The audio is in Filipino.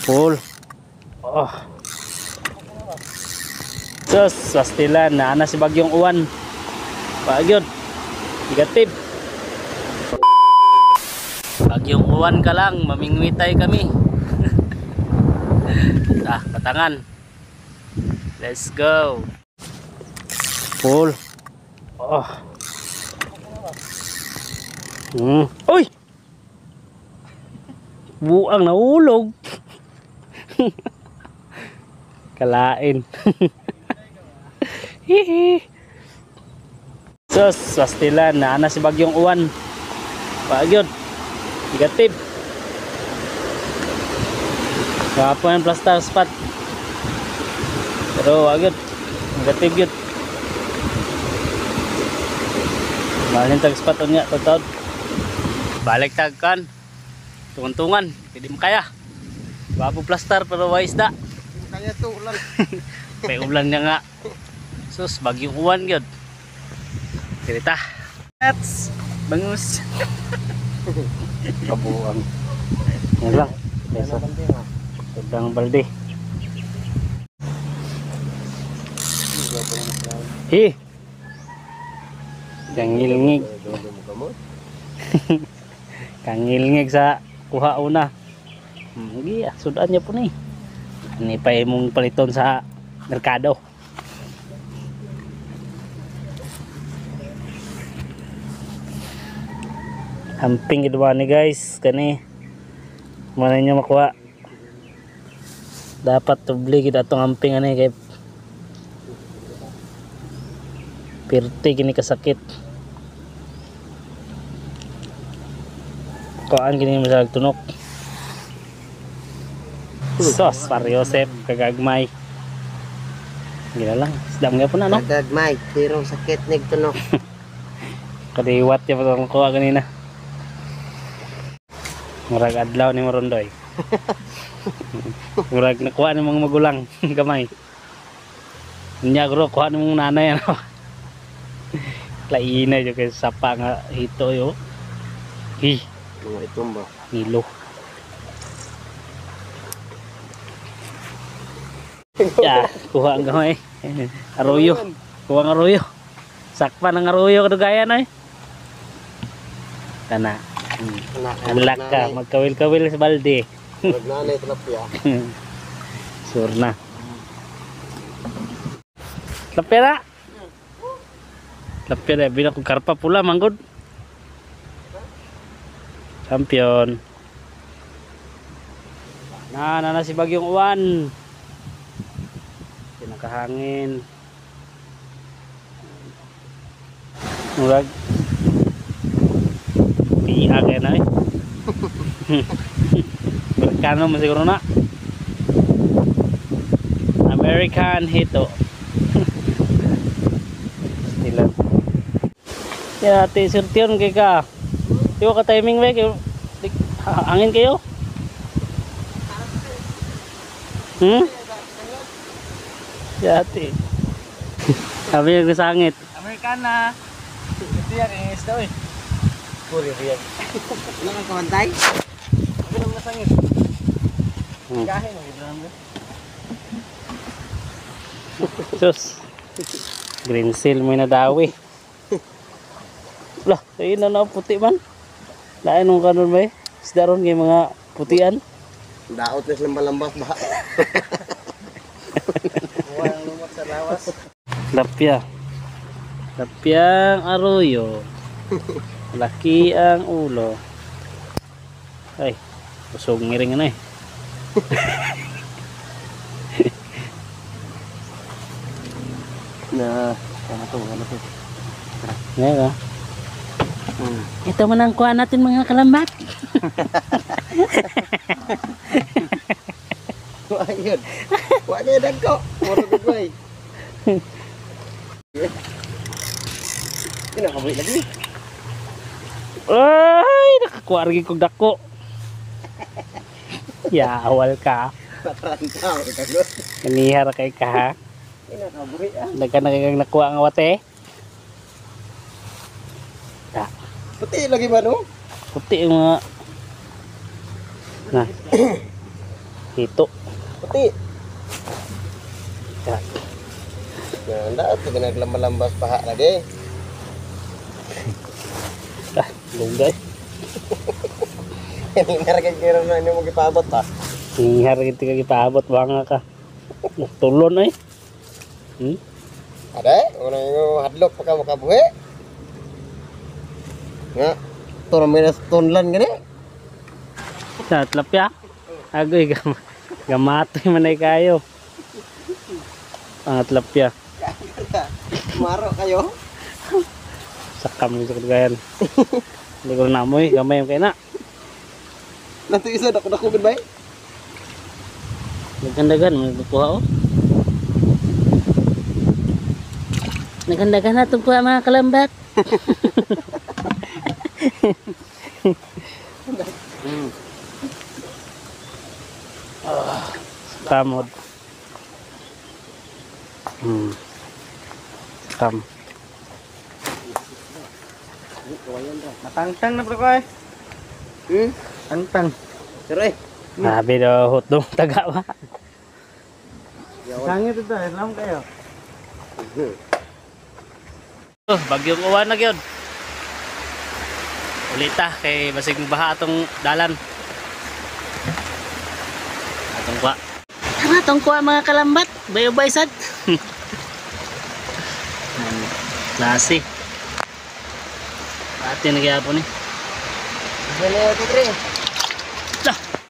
Full. Oh. Sus, pastilan na si Bagyong Uwan. Bagyod. Negative. Bagyong Uwan ka lang, mamingwitay kami. Batangan. Let's go. Full. Oh. Uy! Buang nahulog. Kalain. Hihi. Sus, pastilan na si Bagyong Uwan. Bagyod. Negative. Gapo yan plaster spot. Pero agad negative yun. Malin tag spot on nga totoo. Balik tag kan. Tungan-tungan, hindi mo kaya. Gapo plaster pero wais da. Kaya to ulan. May ulan niya nga. Sus, Bagyong Uwan yun. Kirita. That's bangus. Kabuang. Yan lang. Kesa. Sedang balde. Kangilngig. Kangilngig sa kuha una. Iya, sudan niya po ni. Ini pa mong paliton sa merkado. Hamping gidwa ni guys kani mana niya makuha. Dapat tubli gid atong hamping ani kay pirti gini kasakit. Kuan gini masag tunok. Sos Par Joseph kagagmay. Gila lang, sedam nga po na no. Kagagmay, pero sakit nig tunok. Kadiwat ya pa kuha kanina. Murag adlaw ni Marondoy. Murag nakuha ni mga magulang gamay. Nya gro kuha ni mong nanay ano. Laina jo kay sapa nga hito yo. Hi, Mga itumba. nilo. Ya, kuha ang gamay. Aroyo. Kuha ang aroyo. Sakpa ng aroyo kadugayan ay. Kana. Alak ka, magkawil-kawil sa balde. Nagnanay tilapia. Sure na. Tilapia na. Tilapia na, bilang kong karpa pula, manggod. Champion. Na si Bagyong Uwan. Pinakahangin. Murag. Piya kaya na eh. Amerikano mo siguro na. American hito. Stilan. Ya, ate surtion kay ka. Di ka timing ba kayo? Angin kayo? Ya, ate. Sabi yung sangit. Amerikana. Ito yan, ingis daw eh. Puri riyan. Ano kang kamantay? Ako naman nasangit. Gahin mo, ito naman. Sus. Green seal mo na dawi. Lah, ayun na puti man. Lain nung kanon ba eh? Isda ron yung mga putian. Daot na silang malambas ba? Walang lumot sa lawas. Lapya. Lapyang aroyo. Laki ang ulo. Ay, busog ngiring na eh. Ano to? Ngayon ka. Ito man ang kuha natin mga kalambat. Wah yun. Wah niya dagko. Moro gagway. Kinakaboy lagi. Ay, nakakuha rin kong dako. Ya, awal ka. Patrantaw. Kagot. Kanihar kay ka ha. Kinakaboy ah. Nagkang nakuha ang awate. Ya, Puti lagi ba no? puti yung mga. Nah. Hito. Puti. Yan. Yan, dapat pinaglambas paha lagi. Ah, lugay. Hindi naragay kira na ini mo gipabot pa. Hinghar kita ipaabot banga ka. Tulon ay. Ada, una yung hadlok pa ka makabuhi. Nga, turun minus tunlan gani. Sa tlapya. Agoy gamatoy man ay kayo. Ang tlapya. Maro kayo. Sakam gitu kan. Hindi ko na amoy, gamay yung kaya na. Nanti isa dako-dako gud bay. Nagkandagan, magkuha oh. Nagkandagan na itong kuha mga kalambat. Kamod. Kam. Matangtang na bro ko eh. Tangtang. Pero eh. Sabi daw hotdog taga ba? Sangit ito, alam kayo. Oh, bagyong uwan na gyud. Ulita kay basig baha atong dalan. Atong kuha. Ano atong kuha mga kalambat? Bayo-bay sad. Klase. Ate na gyapon ni. Dali ako, pre.